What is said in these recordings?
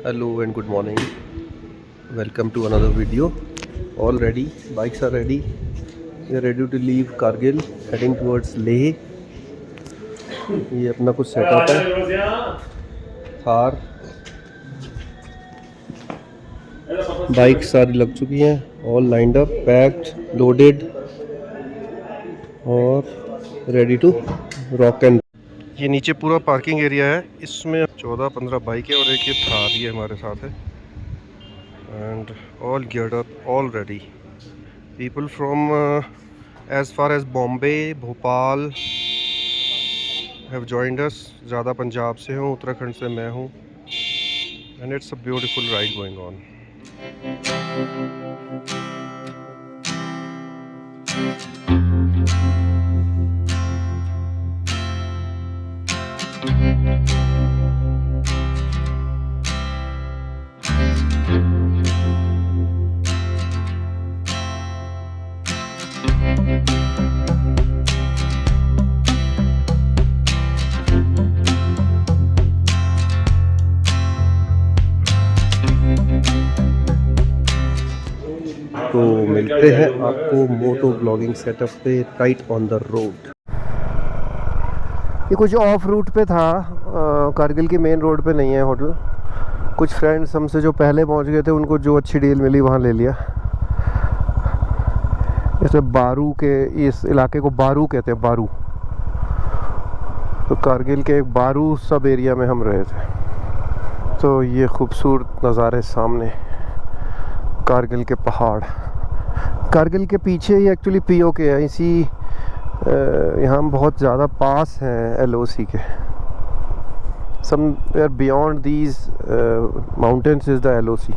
Hello and good morning. Welcome to another video. All ready. Bikes are ready. We are ready to leave Kargil, heading towards Leh. ये अपना कुछ setup है. Thar bike सारी लग चुकी हैं. All lined up, packed, loaded और ready to rock and. ये नीचे पूरा पार्किंग एरिया है. इसमें 14-15 बाइकें और एक ये थार ये हमारे साथ है. And all geared up, all ready. People from as far as Bombay, Bhopal have joined us. ज़्यादा पंजाब से हूँ, उत्तराखंड से मैं हूँ. And it's a beautiful ride going on. तो मिलते हैं आपको मोटो ब्लॉगिंग सेटअप पे, राइट ऑन द रोड. ये कुछ ऑफ रूट पे था, कारगिल की मेन रोड पे नहीं है होटल. कुछ फ्रेंड्स हमसे जो पहले पहुंच गए थे उनको जो अच्छी डील मिली वहाँ ले लिया. इसमें बारू के, इस इलाके को बारू कहते हैं, बारू. तो कारगिल के एक बारू सब एरिया में हम रहे थे. तो ये खूबसूरत नज़ारे सामने, कारगिल के पहाड़. कारगिल के पीछे ही एक्चुअली पीओके है. इसी यहाँ बहुत ज़्यादा पास हैं LOC के. Somewhere beyond these mountains is the LOC.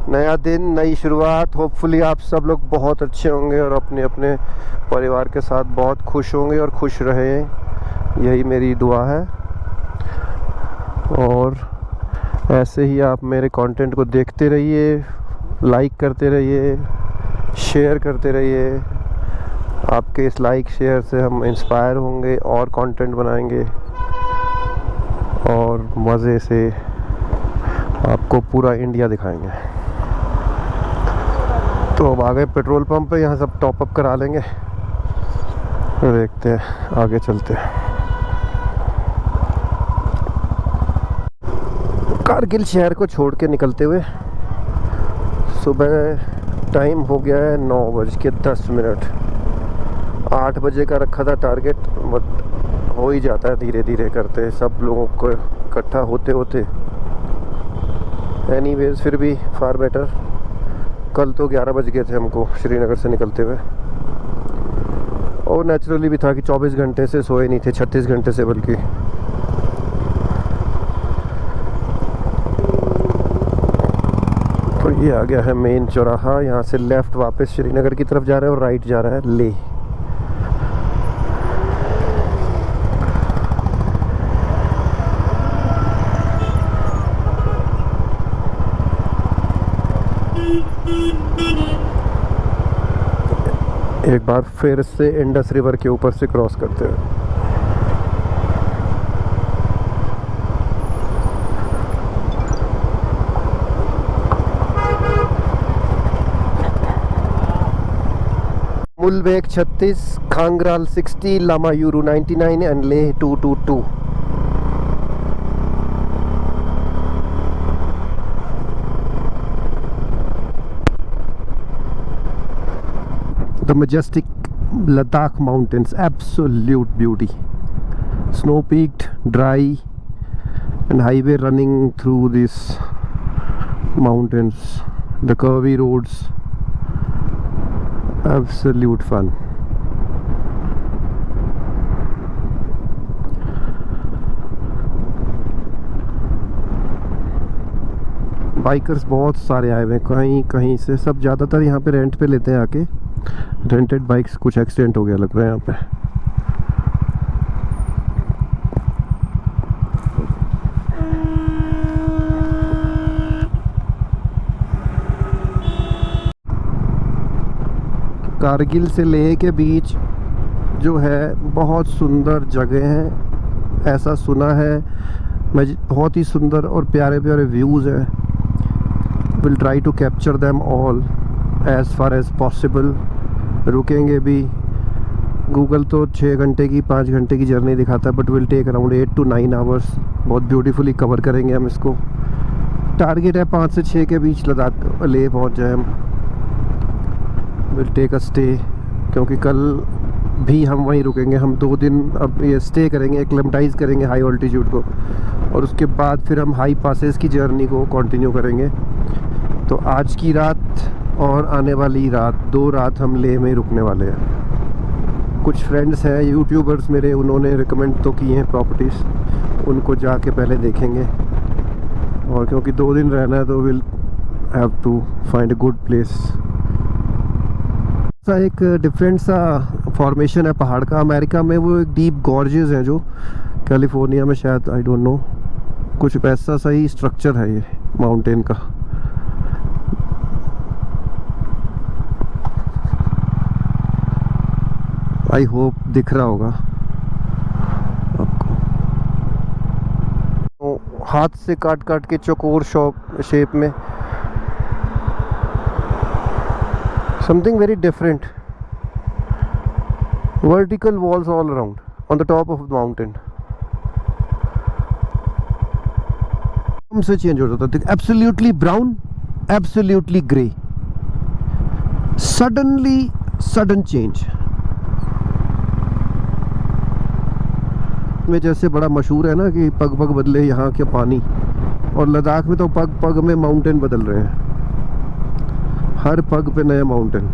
नया दिन, नई शुरुआत. होपफुली आप सब लोग बहुत अच्छे होंगे और अपने अपने परिवार के साथ बहुत खुश होंगे और खुश रहें, यही मेरी दुआ है. और ऐसे ही आप मेरे कंटेंट को देखते रहिए, लाइक करते रहिए, शेयर करते रहिए. आपके इस लाइक शेयर से हम इंस्पायर होंगे और कंटेंट बनाएंगे और मज़े से आपको पूरा इंडिया दिखाएंगे. तो अब आ गए पेट्रोल पंप पे, यहाँ सब टॉप अप करा लेंगे. देखते हैं, आगे चलते हैं. कारगिल शहर को छोड़ के निकलते हुए सुबह टाइम हो गया है 9:10. 8 बजे का रखा था टारगेट, बट हो ही जाता है धीरे धीरे करते सब लोगों को इकट्ठा होते होते. एनीवेज फिर भी फार बेटर. कल तो 11 बज गए थे हमको श्रीनगर से निकलते हुए. और नेचुरली भी था कि 24 घंटे से सोए नहीं थे, 36 घंटे से बल्कि. तो ये आ गया है मेन चौराहा. यहाँ से लेफ़्ट वापस श्रीनगर की तरफ जा रहा है और राइट जा रहा है लेह. एक बार फिर से इंडस रिवर के ऊपर से क्रॉस करते हुए. Mulbekh 36, खांगराल 60, Lamayuru 99 and Leh 222. The majestic Ladakh mountains, absolute beauty. Snow-peaked, dry, and highway running through these mountains. The curvy roads, absolute fun. Bikers बहुत सारे आए हुए हैं कहीं कहीं से. सब ज़्यादातर यहाँ पे रेंट पे लेते हैं आके. रेंटेड बाइक्स कुछ एक्सीडेंट हो गया लग रहा है यहाँ पे. कारगिल से लेह के बीच जो है बहुत सुंदर जगह है, ऐसा सुना है. बहुत ही सुंदर और प्यारे प्यारे व्यूज़ हैं। Will try to capture them all as far as possible. रुकेंगे भी। गूगल तो 6 घंटे की 5 घंटे की जर्नी दिखाता है, but will take around 8 to 9 hours. बहुत ब्यूटीफुली कवर करेंगे हम इसको। टारगेट है 5 से 6 के बीच लद्दाख लेह पहुंच जाए हम। विल टेक अ स्टे, क्योंकि कल भी हम वहीं रुकेंगे। हम 2 दिन अब ये स्टे करेंगे, एक्लेमेटाइज़ करेंगे हाई ऑल्टीट्यूड को, और उसके बाद फिर हम हाई पासेस की जर्नी को कंटिन्यू करेंगे। तो आज की रात और आने वाली रात, 2 रात हम लेह में ही रुकने वाले हैं। कुछ फ्रेंड्स हैं यूट्यूबर्स मेरे, उन्होंने रिकमेंड तो किए हैं प्रॉपर्टीज़, उनको जाके पहले देखेंगे। और क्योंकि 2 दिन रहना है तो will have to find a good place. सा एक डिफरेंट सा फॉर्मेशन है पहाड़ का। अमेरिका में वो एक डीप गॉर्जेस हैं, जो कैलिफोर्निया में शायद, आई डोंट नो, कुछ वैसा सा ही स्ट्रक्चर है ये माउंटेन का। आई होप दिख रहा होगा आपको। तो हाथ से काट काट के चौकोर शेप में, something very different. Vertical walls all around on the top of the mountain. से चेंज हो जाता है, absolutely brown, absolutely grey, sudden change। में जैसे बड़ा मशहूर है ना कि पग पग बदले यहाँ के पानी, और लद्दाख में तो पग पग में माउंटेन बदल रहे हैं। हर पग पे नया माउंटेन,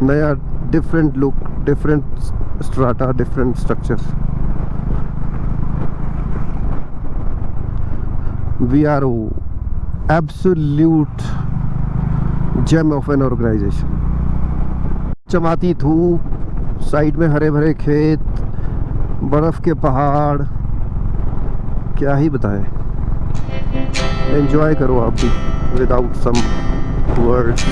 नया different look, different strata, different structures. We are absolute gem of an organisation. चमकती धूप, साइड में हरे भरे खेत, बर्फ के पहाड़, क्या ही बताएं। एंजॉय करो आप भी without some words.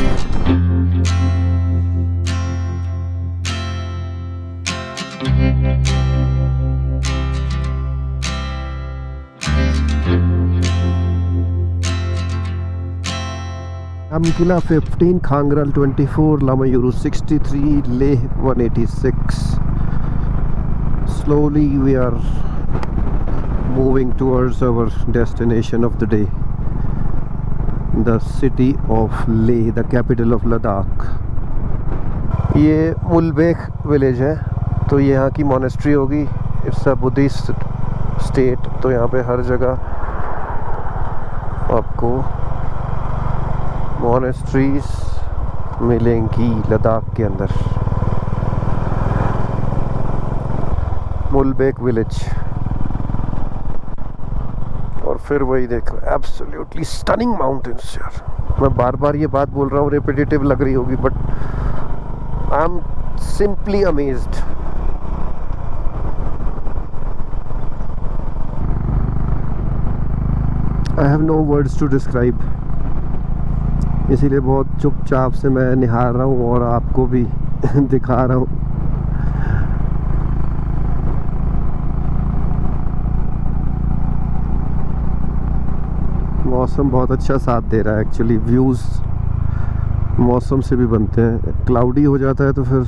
Amkila 15, Khangral 24, Lamayuru 63, Leh 186. Slowly we are moving towards our destination of the day, the city of Leh, the capital of Ladakh. ये मुलबेख विलेज है, तो ये यहाँ की मोनेस्ट्री होगी। इट्स अ बुद्धिस्ट स्टेट, तो यहाँ पे हर जगह आपको मोनेस्ट्रीज मिलेंगी लद्दाख के अंदर। मुलबेख विलेज, और फिर वही देखो एब्सोल्युटली स्टनिंग माउंटेन्स। यार मैं बार बार ये बात बोल रहा हूँ, रिपीटेटिव लग रही होगी, but I am simply amazed. I have no words to describe, इसीलिए बहुत चुपचाप से मैं निहार रहा हूँ और आपको भी दिखा रहा हूँ। मौसम बहुत अच्छा साथ दे रहा है। एक्चुअली व्यूज़ मौसम से भी बनते हैं। क्लाउडी हो जाता है तो फिर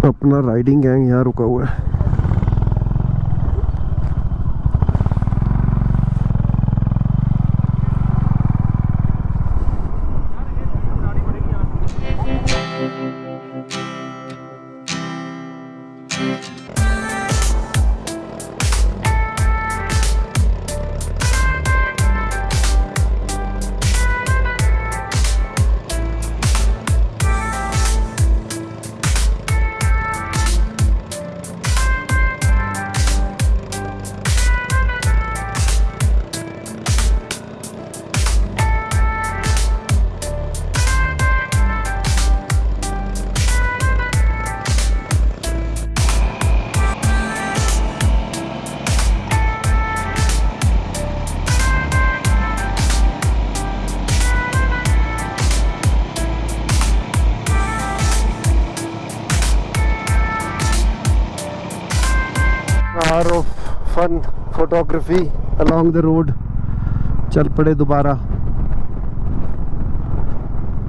अपना राइडिंग गैंग यहाँ रुका हुआ है। Hour of fun photography along the road चल पड़े दोबारा।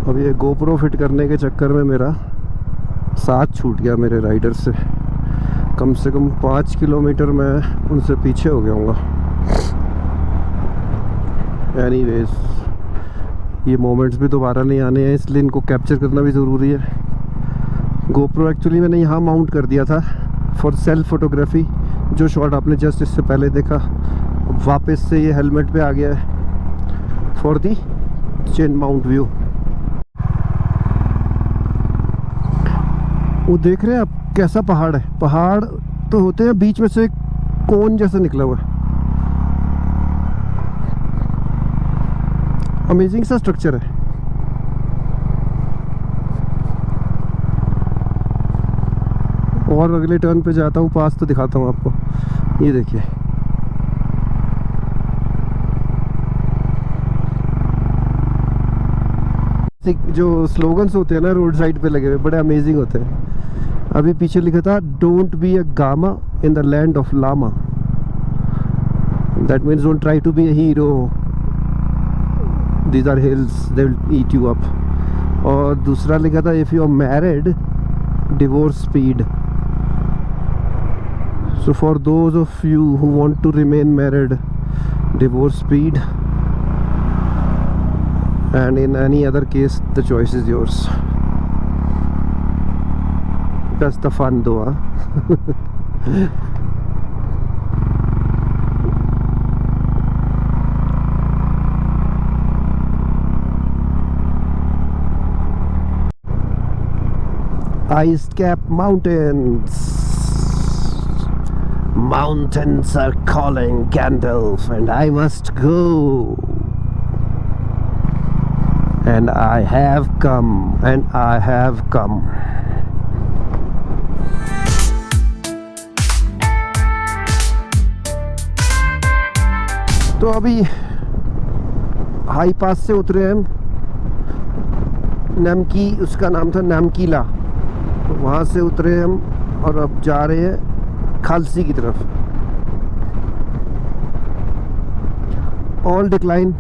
अब ये गोप्रो फिट करने के चक्कर में मेरा साथ छूट गया मेरे राइडर से। कम से कम 5 किलोमीटर मैं उनसे पीछे हो गया हूँगा। एनीवेज, ये मोमेंट्स भी दोबारा नहीं आने हैं, इसलिए इनको कैप्चर करना भी ज़रूरी है। गोप्रो एक्चुअली मैंने यहाँ माउंट कर दिया था फॉर सेल्फ फोटोग्राफी। जो शॉट आपने जस्ट इससे पहले देखा, वापस से ये हेलमेट पे आ गया है for the chain mount view. वो देख रहे हैं आप कैसा पहाड़ है। पहाड़ तो होते हैं, बीच में से कोन जैसा निकला हुआ है। अमेजिंग सा स्ट्रक्चर है। और अगले टर्न पे जाता हूँ, पास तो दिखाता हूँ आपको। ये देखिए, जो स्लोगन्स होते हैं ना रोड साइड पे लगे हुए, बड़े अमेजिंग होते हैं। अभी पीछे लिखा था don't be a gama in the land of lama. That means don't try to be a hero, these are hills, they will eat you up. और दूसरा लिखा था if you are married divorce speed. So for those of you who want to remain married, divorce speed, and in any other case the choice is yours. That's the fun though, huh? Ice Cap Mountains. Mountains are calling Gandalf and I must go. And I have come, and I have come. तो अभी high pass से उतरे हम। नमकी, उसका नाम था नामकीला। वहाँ से उतरे हम और अब जा रहे हैं खालसी की तरफ। All decline.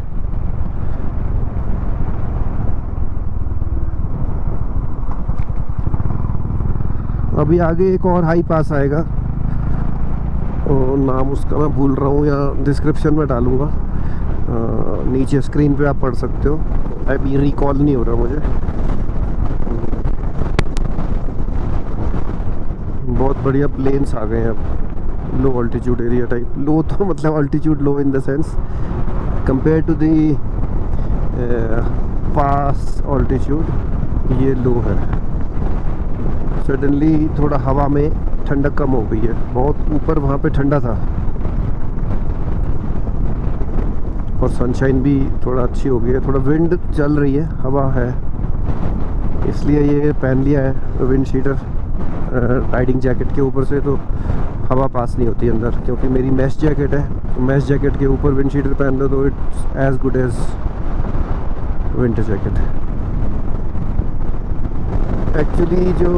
अभी आगे एक और हाई पास आएगा, और नाम उसका मैं भूल रहा हूँ, या डिस्क्रिप्शन में डालूँगा, नीचे स्क्रीन पे आप पढ़ सकते हो। अभी रिकॉल नहीं हो रहा मुझे। बहुत बढ़िया प्लेन्स आ गए हैं अब, low altitude area type. Low तो मतलब altitude low in the sense compare to the pass altitude, ये लो है। सडनली थोड़ा हवा में ठंडक कम हो गई है। बहुत ऊपर वहाँ पे ठंडा था, और सनशाइन भी थोड़ा अच्छी हो गई है। थोड़ा विंड चल रही है, हवा है, इसलिए ये पहन लिया है विंड शीटर राइडिंग जैकेट के ऊपर से, तो हवा पास नहीं होती अंदर। क्योंकि मेरी मैश जैकेट है, तो मैश जैकेट के ऊपर विंड शीटर पहन लो तो it's as good as winter jacket. Actually जो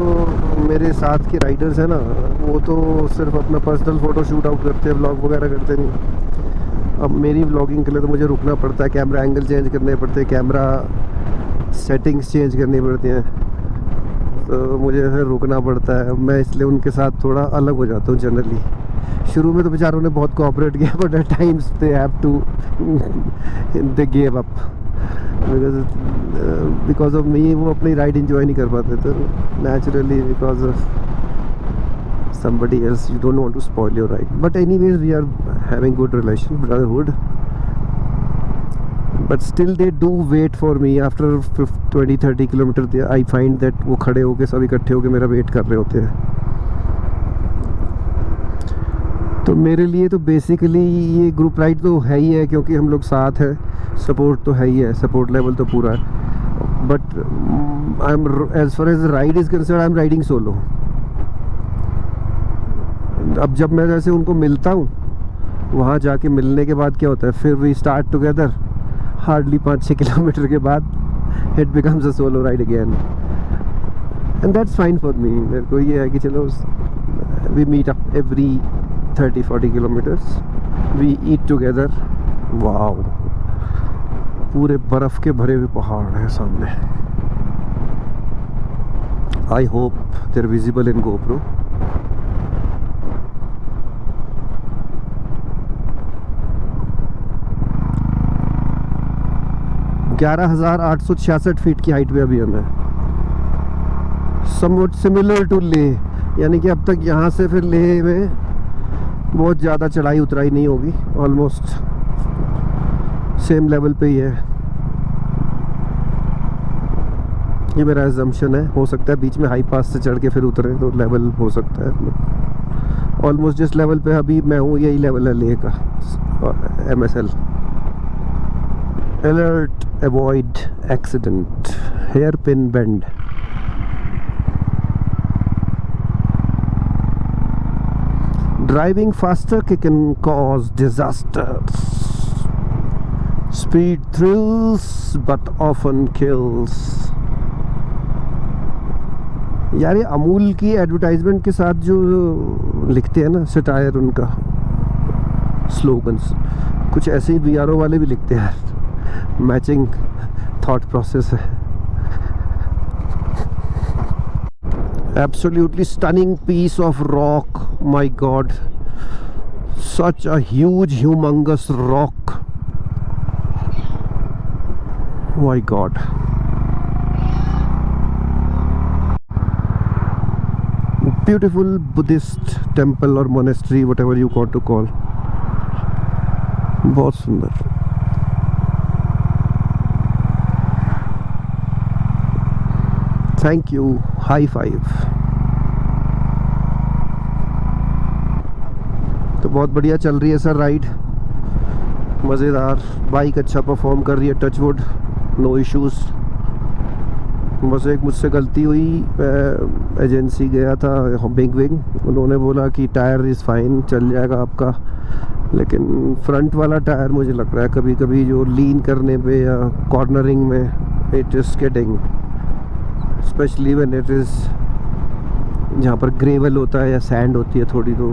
मेरे साथ के राइडर्स हैं ना, वो तो सिर्फ अपना पर्सनल फ़ोटो शूट आउट करते हैं, व्लॉग वगैरह करते नहीं। अब मेरी व्लॉगिंग के लिए तो मुझे रुकना पड़ता है, कैमरा एंगल चेंज करने पड़ते हैं, कैमरा सेटिंग्स चेंज करनी पड़ती हैं, तो मुझे फिर रुकना पड़ता है। मैं इसलिए उनके साथ थोड़ा अलग हो जाता हूँ जनरली। शुरू में तो बेचारों ने बहुत कोऑपरेट किया, but at times they have to they give up because of me. वो अपनी राइड एंजॉय नहीं कर पाते, तो naturally because of somebody else you don't want to spoil your ride. But anyways, we are having good relation, brotherhood, but still they do wait for me after 20-30 kilometer there. I find that वो खड़े होके सब इकट्ठे होके मेरा wait कर रहे होते हैं। तो मेरे लिए तो बेसिकली ये ग्रुप राइड तो है ही है, क्योंकि हम लोग साथ हैं, सपोर्ट तो है ही है, सपोर्ट लेवल तो पूरा है। But I am, as far as ride is concerned, I am riding solo. अब जब मैं जैसे उनको मिलता हूँ, वहाँ जाके मिलने के बाद क्या होता है, फिर we start together. Hardly 5-6 kilometre के बाद it becomes a solo ride again, and that's fine for me. मेरे को ये है कि चलो we meet up every 30-40 kilometers. We eat together. Wow, पूरे बर्फ के भरे हुए पहाड़ हैं सामने. I hope they're visible in GoPro. $11,866 feet की हाइट पे अभी हमें. समवट सिमिलर टू लेह, यानी कि अब तक यहाँ से फिर लेह में बहुत ज़्यादा चढ़ाई उतराई नहीं होगी. ऑलमोस्ट सेम लेवल पे ही है. ये मेरा एजम्पशन है. हो सकता है बीच में हाई पास से चढ़ के फिर उतरे तो लेवल हो सकता है. ऑलमोस्ट जिस लेवल पे अभी मैं हूँ यही लेवल है लेह का. MSL. Alert, avoid accident, hairpin bend. Driving faster can cause disasters. Speed thrills but often kills. यार ये अमूल की एडवर्टाइजमेंट के साथ जो लिखते हैं ना सटायर, उनका स्लोगन्स कुछ ऐसे ही BRO वाले भी लिखते हैं. मैचिंग थॉट प्रोसेस है. Absolutely stunning piece of rock. My God, such a huge, humongous rock. My God. Beautiful Buddhist temple or monastery, whatever you want to call. बहुत सुंदर. Thank you. High five. तो बहुत बढ़िया चल रही है sir ride. मज़ेदार. बाइक अच्छा परफॉर्म कर रही है. Touch wood, no issues. बस एक मुझसे गलती हुई. एजेंसी गया था बिग विंग, उन्होंने बोला कि टायर इज़ फाइन, चल जाएगा आपका. लेकिन फ्रंट वाला टायर मुझे लग रहा है कभी कभी जो लीन करने पे या कॉर्नरिंग में it is skidding, specially when it is जहाँ पर ग्रेवल होता है या सैंड होती है थोड़ी. तो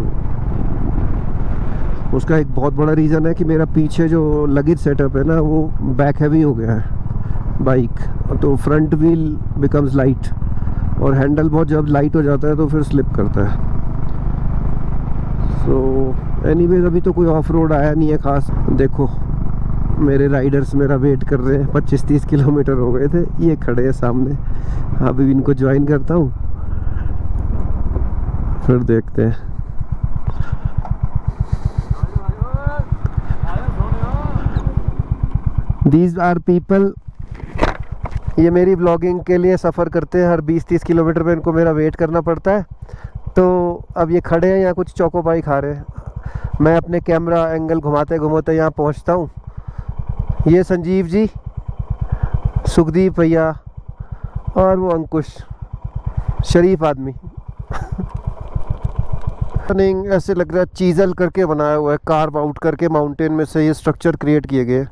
उसका एक बहुत बड़ा रीज़न है कि मेरा पीछे जो लगेज सेटअप है ना वो बैक हैवी हो गया है बाइक. तो फ्रंट व्हील बिकम्स लाइट और हैंडल बहुत जब लाइट हो जाता है तो फिर स्लिप करता है. सो एनीवेज अभी तो कोई ऑफ रोड आया नहीं है ख़ास. देखो मेरे राइडर्स मेरा वेट कर रहे हैं. 25-30 किलोमीटर हो गए थे. ये खड़े हैं सामने. अभी इनको ज्वाइन करता हूँ फिर देखते हैं. These are people. ये मेरी ब्लॉगिंग के लिए सफ़र करते हैं. हर 20-30 किलोमीटर पे इनको मेरा वेट करना पड़ता है. तो अब ये खड़े हैं यहाँ कुछ चोकोपाई खा रहे हैं. मैं अपने कैमरा एंगल घुमाते घुमाते यहाँ पहुँचता हूँ. ये संजीव जी, सुखदीप भैया और वो अंकुश, शरीफ आदमी. ऐसे लग रहा है चीज़ल करके बनाया हुआ है, कार्व आउट करके माउंटेन में से ये स्ट्रक्चर क्रिएट किए गए.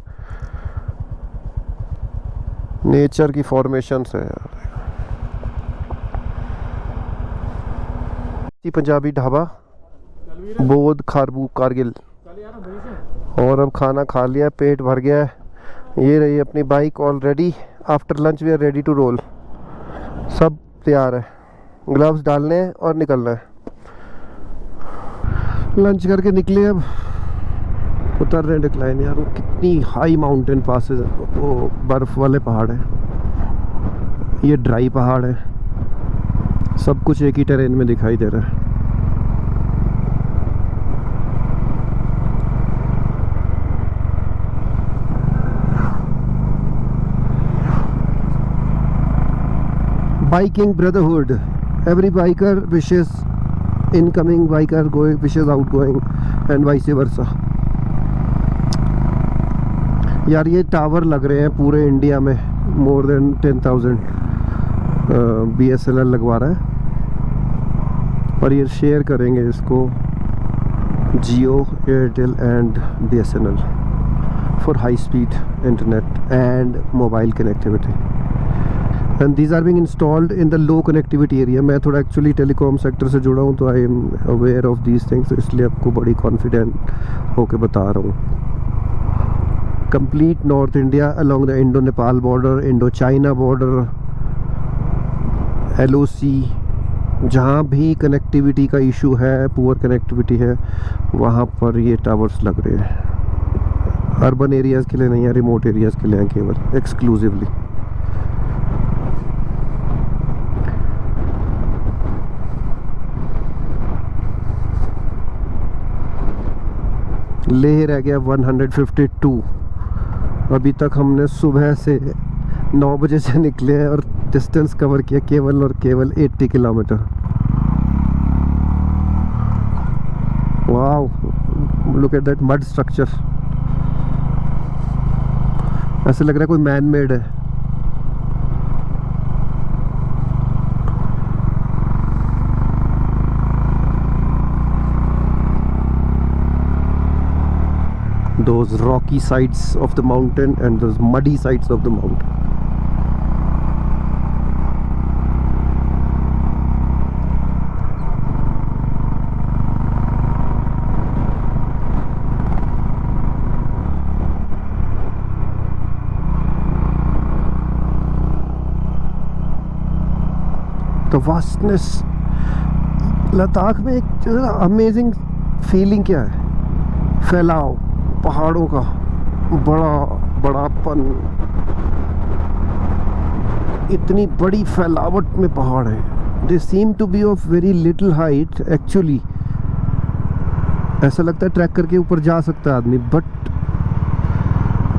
नेचर की फॉर्मेशंस है यार. पंजाबी ढाबा, बोध, खारबू, कारगिल. और अब खाना खा लिया, पेट भर गया है. ये रही अपनी bike already. After lunch we are ready to roll. सब तैयार है. ग्लव्स डालने हैं और निकलना है. लंच करके निकले. अब उतर रहे डिक्लाइन. यार वो कितनी हाई माउंटेन पासेस है. वो बर्फ़ वाले पहाड़ हैं. ये ड्राई पहाड़ है. सब कुछ एक ही टेरेन में दिखाई दे रहा है. Biking brotherhood. Every biker wishes incoming biker wishes outgoing and vice versa. यार ये टावर लग रहे हैं पूरे इंडिया में. मोर देन 10,000 BSNL लगवा रहा है. और ये शेयर करेंगे इसको Jio, Airtel and BSNL for high speed internet and mobile connectivity. And these are being installed in the low connectivity area. मैं थोड़ा एक्चुअली टेलीकॉम सेक्टर से जुड़ा हूँ, तो I am aware of these things, इसलिए आपको बड़ी कॉन्फिडेंट होके बता रहा हूँ। Complete north India along the Indo Nepal border, Indo China border, LOC, जहाँ भी कनेक्टिविटी का इशू है, पुअर कनेक्टिविटी है, वहाँ पर ये टावर्स लग रहे हैं। अर्बन एरियाज़ के लिए नहीं है, रिमोट एरियाज़ के लिए हैं केवल, एक्सक्लूसिवली। लेह रह गया 152। अभी तक हमने सुबह से 9 बजे से निकले हैं और डिस्टेंस कवर किया केवल और केवल 80 kilometre. Wow, look at that mud structure. ऐसे लग रहा है कोई मैन मेड है। Those rocky sides of the mountain and those muddy sides of the mountain. The vastness, Ladakh में एक अमेजिंग फीलिंग क्या है, फैलाव पहाड़ों का, बड़ापन, इतनी बड़ी फैलावट में पहाड़ है। They seem to be of very little height actually. ऐसा लगता है ट्रैक करके ऊपर जा सकता है आदमी, but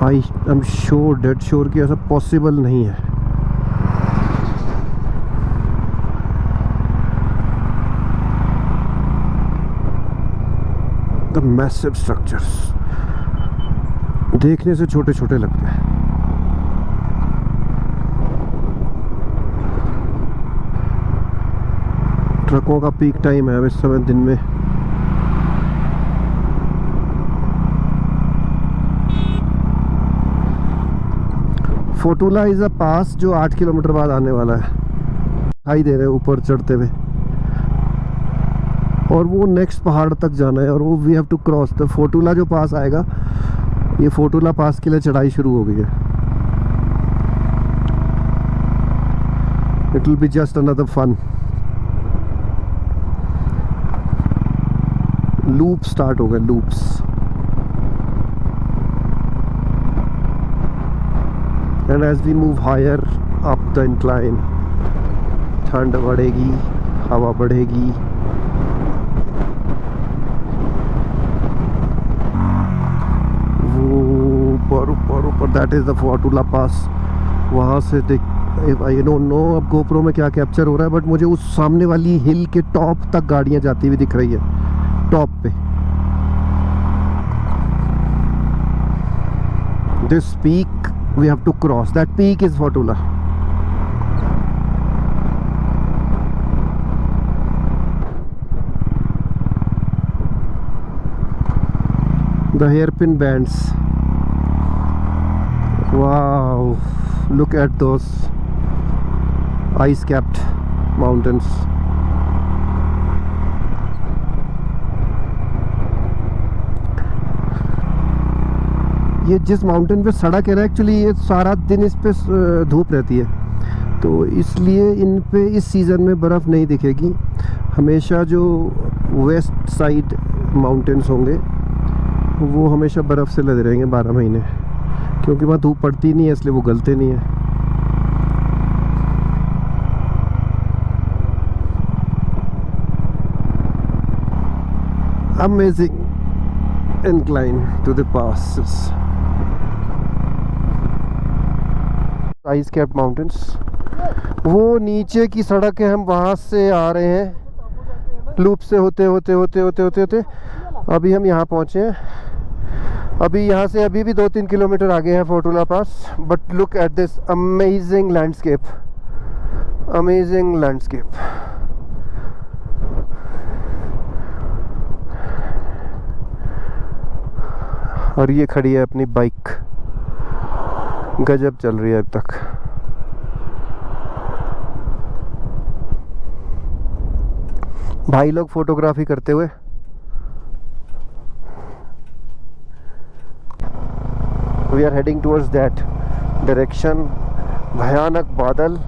I am sure, dead sure कि ऐसा पॉसिबल नहीं है। द मैसिव स्ट्रक्चर्स देखने से छोटे छोटे लगते हैं। ट्रकों का पीक टाइम है इस समय दिन में। फोटुला इज अ पास जो 8 किलोमीटर बाद आने वाला है, दिखाई दे रहे हैं ऊपर चढ़ते हुए, और वो नेक्स्ट पहाड़ तक जाना है, और वो we have to cross the Fotula. जो पास आएगा, ये फोटुला पास के लिए चढ़ाई शुरू हो गई है। It will be just another fun. Loop start हो गए, loops. And as we move higher up the incline, ठंड बढ़ेगी, हवा बढ़ेगी। ऊपर that is the Fotula pass. वहाँ से देख, आई डोंट नो अब गोप्रो में क्या कैप्चर हो रहा है, बट मुझे उस सामने वाली हिल के टॉप तक गाड़ियाँ जाती हुई दिख रही है, टॉप पे। This peak we have to cross, that peak is Fotula. The hairpin bands. Wow, look at those ice-capped mountains. ये जिस माउंटेन पे सड़क है ना, एक्चुअली ये सारा दिन इस पे धूप रहती है, तो इसलिए इन पे इस सीज़न में बर्फ़ नहीं दिखेगी। हमेशा जो वेस्ट साइड माउंटेन्स होंगे वो हमेशा बर्फ़ से लदे रहेंगे 12 महीने, क्योंकि वहाँ धूप पड़ती नहीं है, इसलिए वो गलते नहीं है। Amazing incline to the passes. Ice-capped mountains. वो नीचे की सड़क है, हम वहाँ से आ रहे हैं लूप से होते होते अभी हम यहाँ पहुँचे हैं। अभी यहाँ से अभी भी 2-3 किलोमीटर आगे है Fotula pass. But look at this amazing landscape, amazing landscape. और ये खड़ी है अपनी बाइक, गजब चल रही है अब तक। भाई लोग फोटोग्राफी करते हुए। We are heading towards that direction. भयानक बादल,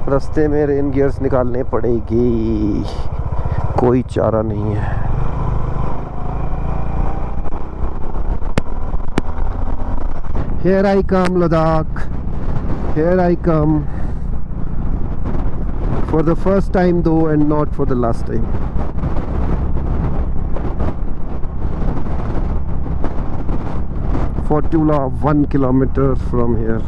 रास्ते में रेन गियर्स निकालने पड़ेगी, कोई चारा नहीं है। Here I come, Ladakh. Here I come. For the first time though, and not for the last time. Fortula, 1 kilometer from here.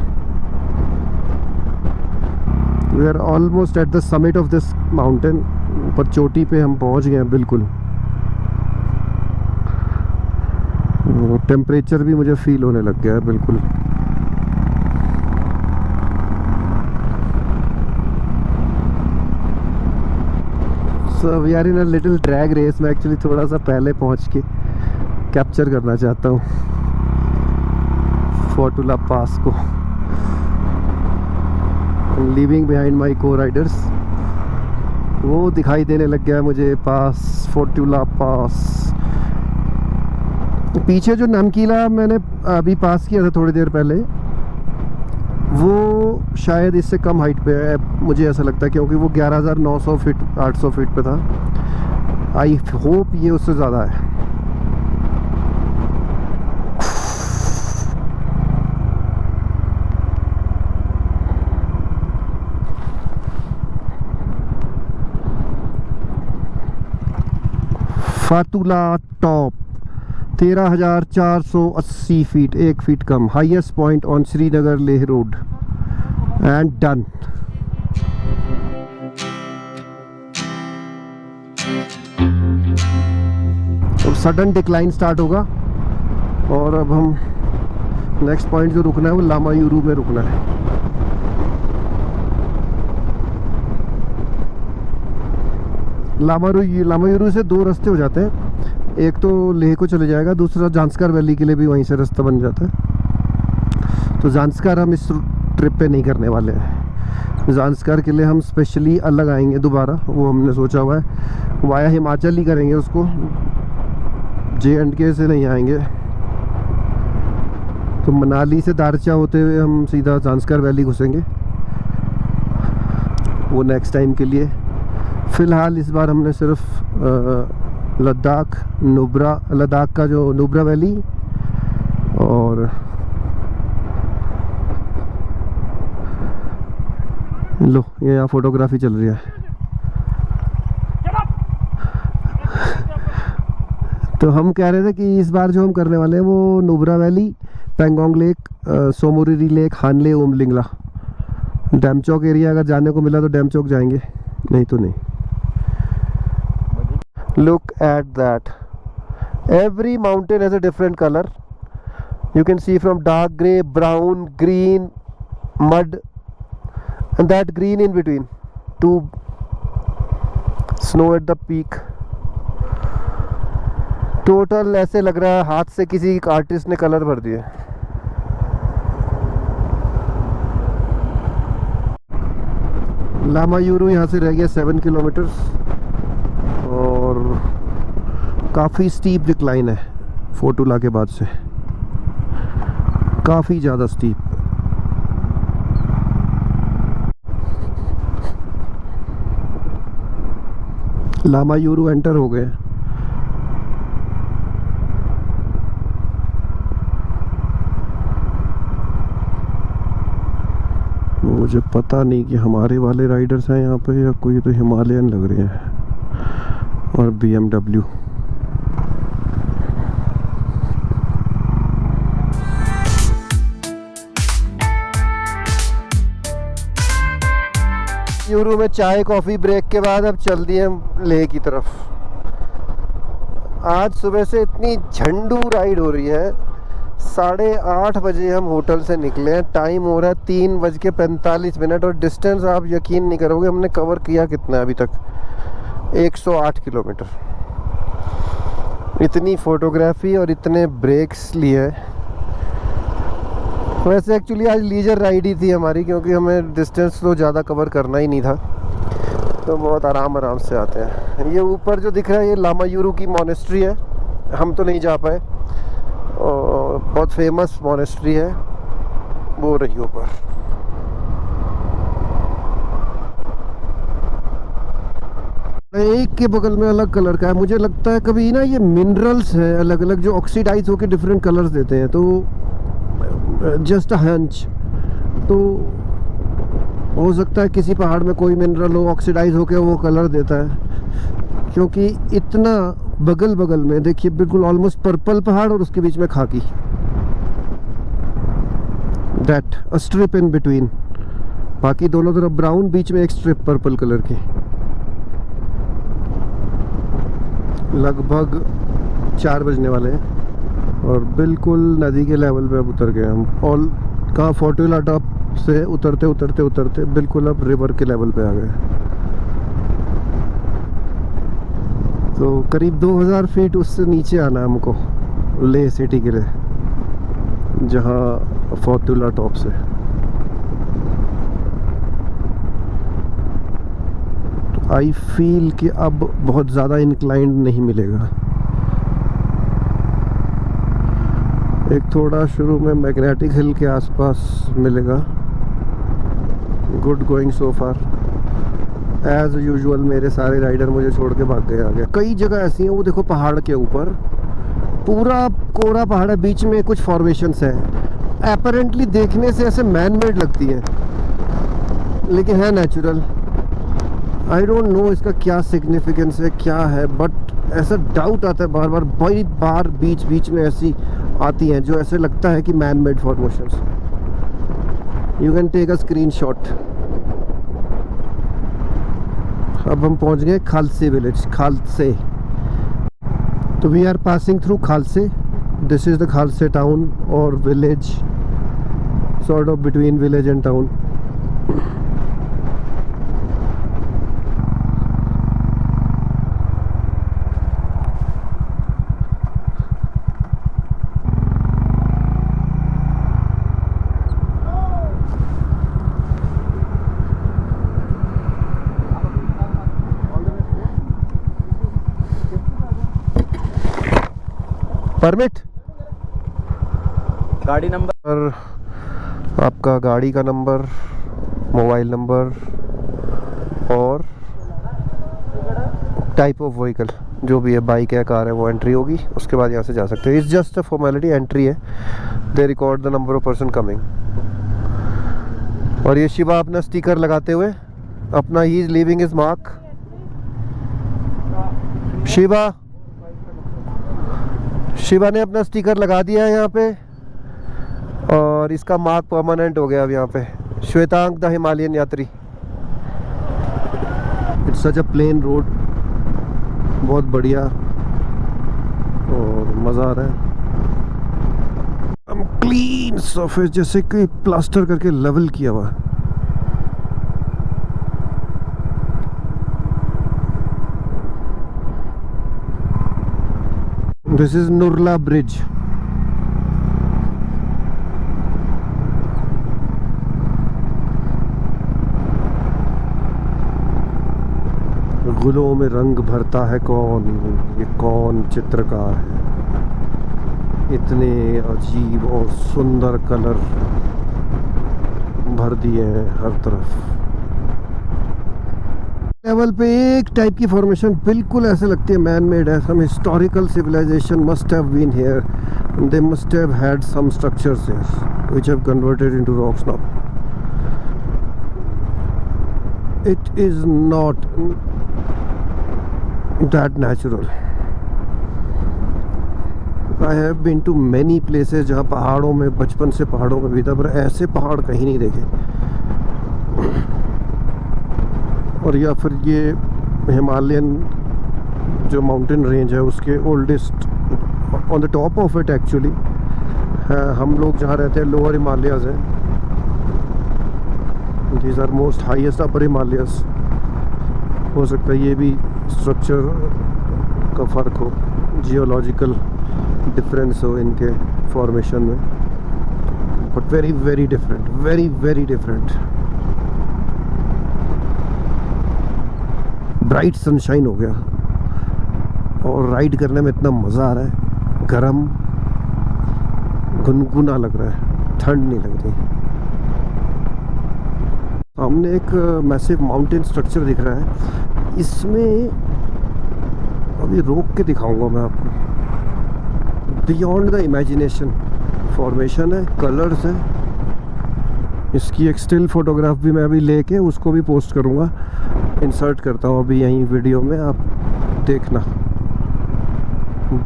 We are almost at the summit of this mountain. ऊपर चोटी पे हम पहुंच गए हैं बिल्कुल। Temperature भी मुझे फील होने लग गया है बिल्कुल। So we are in a little drag race. मैं एक्चुअली थोड़ा सा पहले पहुंच के कैप्चर करना चाहता हूँ फोर्टुला पास को। लीविंग बिहाइंड माई को राइडर्स। वो दिखाई देने लग गया है मुझे पास, फोर्टुला पास। पीछे जो नमकीला मैंने अभी पास किया था थोड़ी देर पहले, वो शायद इससे कम हाइट पे है मुझे ऐसा लगता है, क्योंकि वो 11,900 फीट 800 फीट पे था। आई होप ये उससे ज़्यादा है। फातुला टॉप 13,480 फीट, 1 फीट कम। Highest point on Srinagar Leh road and done. अब सडन डिक्लाइन स्टार्ट होगा और अब हम नेक्स्ट पॉइंट जो रुकना है वो लामायूरू में रुकना है। लामायूरू से 2 रास्ते हो जाते हैं। एक तो लेह को चले जाएगा, दूसरा जांस्कर वैली के लिए भी वहीं से रास्ता बन जाता है। तो जांस्कर हम इस ट्रिप पे नहीं करने वाले हैं। जांस्कर के लिए हम स्पेशली अलग आएंगे दोबारा, वो हमने सोचा हुआ है। वाया हिमाचल ही करेंगे उसको, J&K से नहीं आएंगे। तो मनाली से दारचा होते हुए हम सीधा जांस्कर वैली घुसेंगे, वो नेक्स्ट टाइम के लिए। फ़िलहाल इस बार हमने सिर्फ लद्दाख का जो नुब्रा वैली और लो ये यहाँ फोटोग्राफी चल रही है। तो हम कह रहे थे कि इस बार जो हम करने वाले हैं वो Nubra valley, Pangong lake, Tsomoriri lake, Hanle, Umlingla. Demchok area अगर जाने को मिला तो डैमचौक जाएंगे, नहीं तो नहीं। Look at that. Every mountain has a different color. You can see from dark gray, brown, green, mud, and that green in between to snow at the peak. Total ऐसे लग रहा है हाथ से किसी एक आर्टिस्ट ने कलर भर दिए। लामायूरू यहाँ से रह गया 7 किलोमीटर्स और काफ़ी स्टीप डिक्लाइन है फोर्टुला के बाद से, काफ़ी ज़्यादा स्टीप। लामायूरू एंटर हो गए। मुझे पता नहीं कि हमारे वाले राइडर्स हैं यहाँ पे या कोई तो हिमालयन लग रहे हैं और BMW। यूरू में चाय कॉफ़ी ब्रेक के बाद अब चल दिए हम लेह की तरफ। आज सुबह से इतनी झंडू राइड हो रही है। 8:30 बजे हम होटल से निकले हैं, टाइम हो रहा है 3:45 और डिस्टेंस आप यकीन नहीं करोगे हमने कवर किया कितना अभी तक, 108 किलोमीटर। इतनी फोटोग्राफी और इतने ब्रेक्स लिए। वैसे एक्चुअली आज लीजर राइड ही थी हमारी, क्योंकि हमें डिस्टेंस तो ज़्यादा कवर करना ही नहीं था। तो बहुत आराम आराम से आते हैं। ये ऊपर जो दिख रहा है ये लामा यूरू की मोनेस्ट्री है, हम तो नहीं जा पाए। बहुत फेमस मोनेस्ट्री है वो रही ऊपर। एक के बगल में अलग कलर का है, मुझे लगता है कभी ना ये मिनरल्स है अलग अलग जो ऑक्सीडाइज होकर डिफरेंट कलर्स देते हैं, तो जस्ट अ हंच, तो हो सकता है किसी पहाड़ में कोई मिनरल हो ऑक्सीडाइज होकर वो कलर देता है, क्योंकि इतना बगल बगल में देखिए बिल्कुल ऑलमोस्ट पर्पल पहाड़ और उसके बीच में खाकी, that a strip in between, बाकी दोनों तरफ ब्राउन, बीच में एक स्ट्रिप पर्पल कलर की। लगभग 4 बजने वाले हैं और बिल्कुल नदी के लेवल पे अब उतर गए हम। और कहाँ फोर्टुला टॉप से उतरते उतरते उतरते बिल्कुल अब रिवर के लेवल पे आ गए। तो करीब 2000 फीट उससे नीचे आना है हमको ले सिटी के लिए, जहाँ फोर्टुला टॉप से। आई फील कि अब बहुत ज़्यादा इंक्लाइंड नहीं मिलेगा। एक थोड़ा शुरू में मैग्नेटिक हिल के आसपास मिलेगा। गुड गोइंग सो फार। एज यूजुअल मेरे सारे राइडर मुझे छोड़ के भाग गए आगे। कई जगह ऐसी हैं, वो देखो पहाड़ के ऊपर पूरा कोरा पहाड़ है, बीच में कुछ फॉर्मेशंस हैं, एपरेंटली देखने से ऐसे मैन मेड लगती हैं लेकिन है नेचुरल। आई डोंट नो इसका क्या सिग्निफिकेंस है, क्या है, बट ऐसा डाउट आता है बार बार, बड़ी बार बीच बीच में ऐसी आती हैं जो ऐसे लगता है कि man made formations. You can take a screenshot. अब हम पहुंच गए खालसे विलेज, खालसे। तो we are passing through Khalsi. This is the Khalsi town और village, sort of between village and town. Permit, गाड़ी नंबर, आपका गाड़ी का नंबर, मोबाइल नंबर और टाइप ऑफ व्हीकल जो भी है, बाइक है कार है, वो एंट्री होगी। उसके बाद यहाँ से जा सकते हैं। It's just a formality, entry है। They record the number of person coming. और ये शिवा अपना स्टिकर लगाते हुए अपना, he is leaving his mark. Shiva ने अपना स्टिकर लगा दिया है यहाँ पे और इसका मार्क परमानेंट हो गया अब यहाँ पे। श्वेतांक द हिमालयन यात्री। It's such a plain road, बहुत बढ़िया और मज़ा आ रहा है। हम क्लीन सरफेस, जैसे कि प्लास्टर करके लेवल किया हुआ। This is Nurla bridge. गुलों में रंग भरता है कौन, ये कौन चित्रकार है, इतने अजीब और सुंदर कलर भर दिए हैं हर तरफ। लेवल पे एक टाइप की फॉर्मेशन बिल्कुल ऐसे लगती है मैन मेड है। Some historical civilisation must have been here, they must have had some structures here which have converted into rocks now. It is not that natural. I have been to many places जहाँ पहाड़ों में, बचपन से पहाड़ों में भी था, पर ऐसे पहाड़ कहीं नहीं देखे। और या फिर ये हिमालयन जो माउंटेन रेंज है उसके oldest, on the top of it actually है। हम लोग जहाँ रहते हैं लोअर हिमालयाज हैं, दीज आर मोस्ट हाईएस्ट अपर हिमालयाज। हो सकता है ये भी स्ट्रक्चर का फ़र्क हो, जियोलॉजिकल डिफरेंस हो इनके फॉर्मेशन में, but very very different, very very different. Bright sunshine हो गया और राइड करने में इतना मज़ा आ रहा है। गरम गुनगुना लग रहा है, ठंड नहीं लग रही। सामने एक मैसिव माउंटेन स्ट्रक्चर दिख रहा है, इसमें अभी रोक के दिखाऊंगा मैं आपको। बियॉन्ड द इमेजिनेशन फॉर्मेशन है, कलर्स है। इसकी एक स्टिल फोटोग्राफ भी मैं अभी लेके उसको भी पोस्ट करूंगा, इंसर्ट करता हूँ अभी यहीं वीडियो में, आप देखना।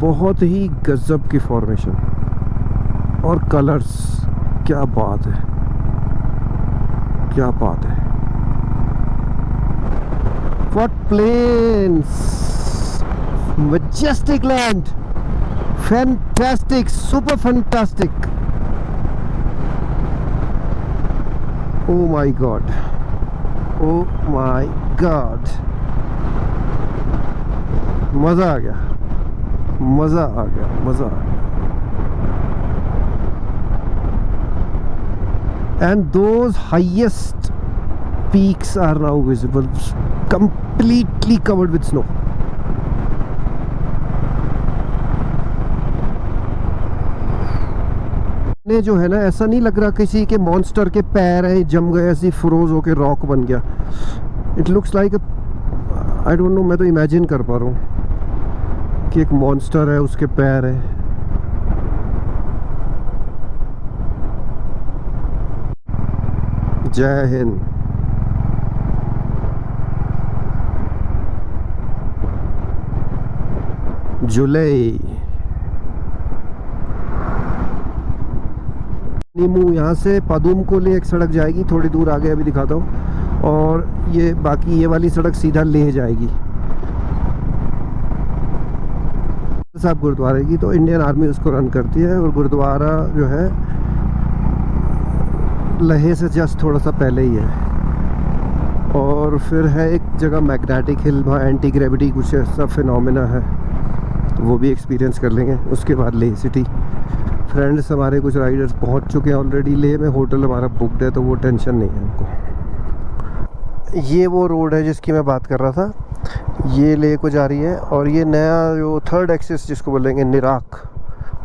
बहुत ही गजब की फॉर्मेशन और कलर्स, क्या बात है, क्या बात है। What plains, majestic land, fantastic, super fantastic. Oh my god, oh my god, मज़ा आ गया, मज़ा आ गया, मज़ा आ गया। And those highest peaks are now visible, completely covered with snow. ने जो है ना, ऐसा नहीं लग रहा किसी के मॉन्स्टर के पैर है जम गए, ऐसी फ्रोज होके रॉक बन गया। It looks like, I don't no, मैं तो इमेजिन कर पा रहा हूँ कि एक मॉन्स्टर है, उसके पैर है। जय हिंद। जुलाई नीमू, यहाँ से पदुम को ले एक सड़क जाएगी, थोड़ी दूर आगे अभी दिखाता हूँ, और ये बाकी ये वाली सड़क सीधा ले जाएगी साहब गुरुद्वारे की। तो इंडियन आर्मी उसको रन करती है, और गुरुद्वारा जो है लहे से जस्ट थोड़ा सा पहले ही है। और फिर है एक जगह मैग्नेटिक हिल, वहाँ एंटी ग्रेविटी कुछ ऐसा फिनोमेना है, तो वो भी एक्सपीरियंस कर लेंगे। उसके बाद लेह सिटी। फ्रेंड्स हमारे कुछ राइडर्स पहुंच चुके हैं ऑलरेडी लेह में, होटल हमारा बुकड है, तो वो टेंशन नहीं है हमको। ये वो रोड है जिसकी मैं बात कर रहा था, ये लेह को जा रही है। और ये नया जो थर्ड एक्सिस जिसको बोलेंगे, Nerak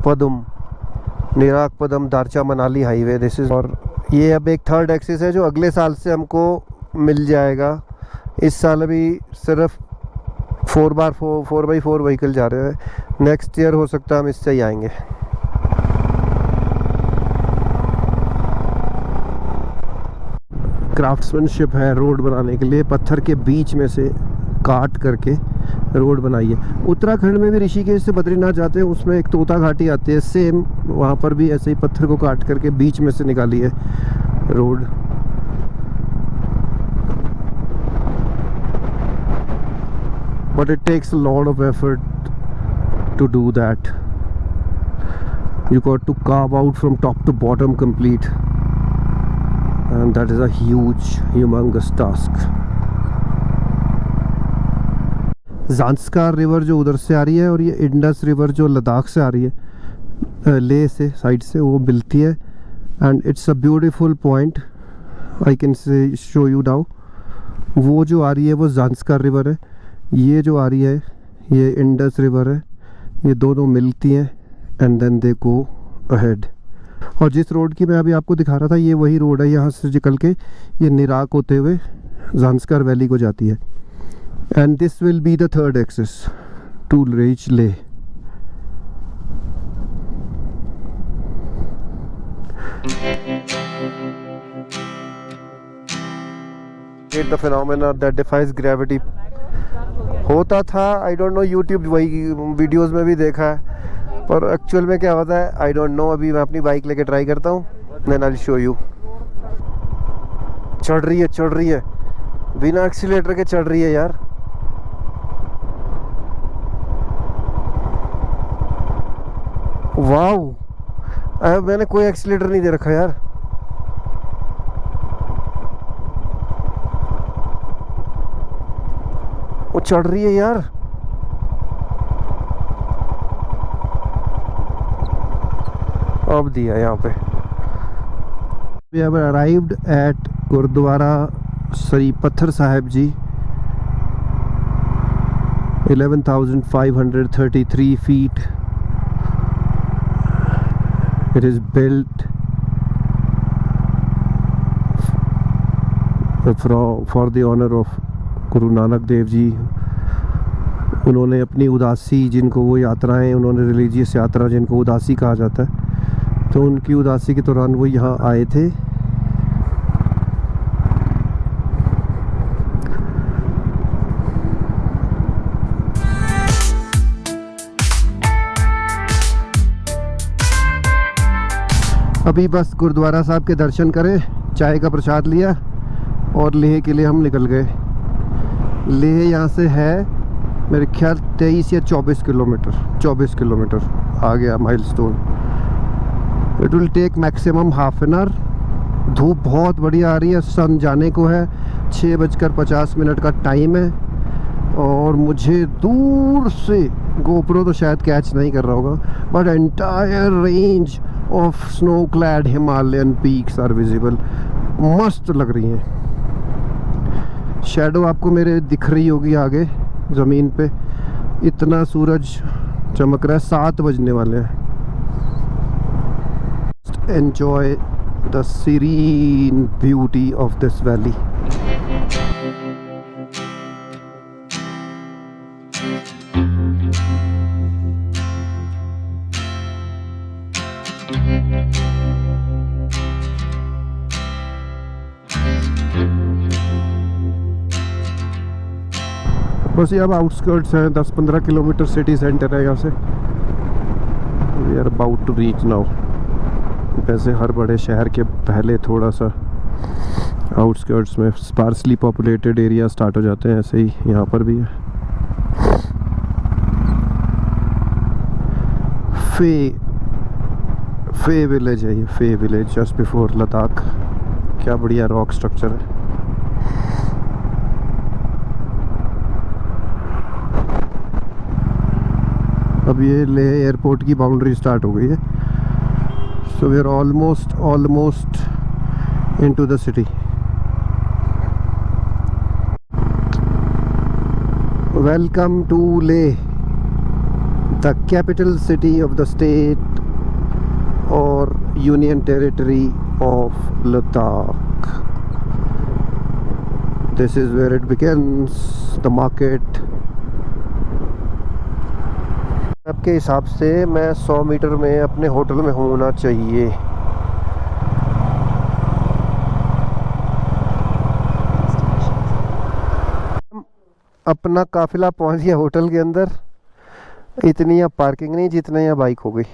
Padum Darcha Manali highway, this is. और ये अब एक थर्ड एक्सिस है जो अगले साल से हमको मिल जाएगा। इस साल अभी सिर्फ 4x4 व्हीकल जा रहे हैं, नेक्स्ट ईयर हो सकता है हम इससे ही आएंगे। क्राफ्ट्समैनशिप है रोड बनाने के लिए, पत्थर के बीच में से काट करके रोड बनाई है। उत्तराखंड में भी ऋषिकेश से बद्रीनाथ जाते हैं, उसमें एक तोता घाटी आती है, सेम वहाँ पर भी ऐसे ही पत्थर को काट करके बीच में से निकाली है road. But it takes a lot of effort to do that. You got to carve out from top to bottom complete, and that is a huge, humongous task. Zanskar river जो उधर से आ रही है, और ये इंडस रिवर जो लद्दाख से आ रही है, लेह से साइड से, वो मिलती है। And it's a beautiful point, I can say show you now. वो जो आ रही है वो ज़ांस्कार रिवर है, ये जो आ रही है ये इंडस रिवर है, ये दोनों मिलती हैं and then they go ahead. और जिस रोड की मैं अभी आपको दिखा रहा था, ये वही रोड है, यहाँ से निकल के ये निराक होते हुए ज़ांस्कार वैली को जाती है। And this will be the third axis to reach Leh. The phenomena that defies gravity होता था, आई डोंट नो, यूट्यूब वही वीडियोस में भी देखा है, पर एक्चुअल में क्या होता है आई डोंट नो। अभी मैं अपनी बाइक लेके ट्राई करता हूँ, then I will show you. चढ़ रही है बिना एक्सीलेटर के, चढ़ रही है यार। वाओ, मैंने कोई एक्सीलेटर नहीं दे रखा यार। वो चढ़ रही है यार। अब दिया यहाँ पे। We have arrived at gurdwara Shri पत्थर साहिब जी, 11,533 feet. It is built for the honor of Guru Nanak Dev ji. उन्होंने अपनी उदासी, जिनको वो यात्राएं, उन्होंने रिलीजियस यात्रा जिनको उदासी कहा जाता है, तो उनकी उदासी के दौरान वो यहाँ आए थे. अभी बस गुरुद्वारा साहब के दर्शन करें, चाय का प्रसाद लिया और लेह के लिए हम निकल गए. लेह यहाँ से है मेरे ख्याल 23 या 24 किलोमीटर. 24 किलोमीटर आ गया milestone. It will take maximum half an hour. धूप बहुत बढ़िया आ रही है, सन जाने को है. 6:50 का टाइम है और मुझे दूर से गोप्रो तो शायद कैच नहीं कर रहा होगा, but entire range of snow clad Himalayan peaks are visible. मस्त लग रही हैं. शैडो आपको मेरे दिख रही होगी आगे ज़मीन पे. इतना सूरज चमक रहा है. 7 बजने वाले हैं. Enjoy the serene beauty of this valley. बस ये अब आउटस्कर्ट्स हैं. 10-15 किलोमीटर सिटी सेंटर है यहाँ से. We are about to reach now. वैसे हर बड़े शहर के पहले थोड़ा सा आउटस्कर्ट्स में स्पार्सली पॉपुलेटेड एरिया स्टार्ट हो जाते हैं. ऐसे ही यहाँ पर भी है. फे विलेज है ये. फे विलेज जस्ट बिफोर लद्दाख. क्या बढ़िया रॉक स्ट्रक्चर है. अब ये लेह एयरपोर्ट की बाउंड्री स्टार्ट हो गई है. So we are almost into the city. Welcome to Leh, the capital city of the state और union territory of Ladakh. This is where it begins, the market. आपके हिसाब से मैं 100 मीटर में अपने होटल में होना चाहिए. अपना काफिला पहुंच गया होटल के अंदर. इतनी यहाँ पार्किंग नहीं जितना यहाँ बाइक हो गई.